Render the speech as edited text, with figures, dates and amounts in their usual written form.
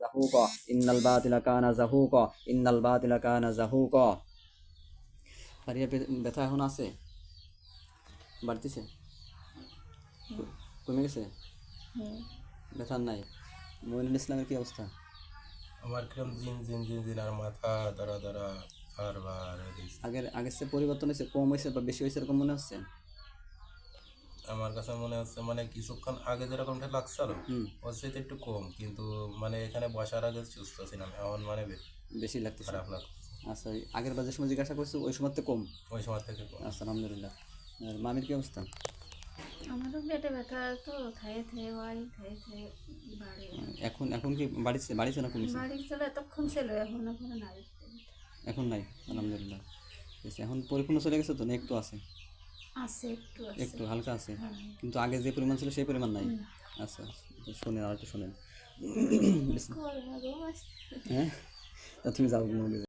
জাহুকা ইন্নাল বাতিলা কানা জাহুকা ইন্নাল বাতিলা কানা জাহুকা। ফারিয়া ব্যথা এখন আছে, বাড়তেছে, কমে গেছে, ব্যথা নাই? মইনুল ইসলামের কি অবস্থা? আমার কিরম জিন জিন জিন জিন আর মাথা ধরা ধরা বারবার আগের সে পরিবর্তন হয়েছে, কম হয়েছে বা বেশি হয়েছে এরকম মনে হচ্ছে? আমার কাছে মনে হচ্ছে মানে কিছুক্ষণ আগে যেরকমটা লাগছিল ওর সাথে একটু কম, কিন্তু মানে এখানে বসার আগে সুস্থ ছিলাম, এখন মানে বেশি লাগতেছে, খারাপ লাগতেছে। আচ্ছা আগের বার যে সময় জিজ্ঞাসা করছো ওই সময় তো কম? ওই সময় থেকে কম। আচ্ছা আলহামদুলিল্লাহ। আর মামির কি অবস্থা? আমারও পেটে ব্যথা, তো থায়ে থায়ে বাড়ি, থায়ে থায়ে বাড়ি। এখন এখন কি বাড়িছে বাড়িছে না কমেছে? বাড়ি ছিল এতক্ষণ ছিল, এখন এখন নাই। এখন নাই আলহামদুলিল্লাহ। ঠিক আছে, এখন পরিপূর্ণ চলে গেছে তো না একটু আছে? আছে, একটু আছে। একটু হালকা আছে, হ্যাঁ। কিন্তু আগে যে পরিমাণ ছিল সেই পরিমাণ নাই? আচ্ছা তো শোনেন, আর একটু শোনেন। হ্যাঁ তা তুমি যাও ঘুমাও।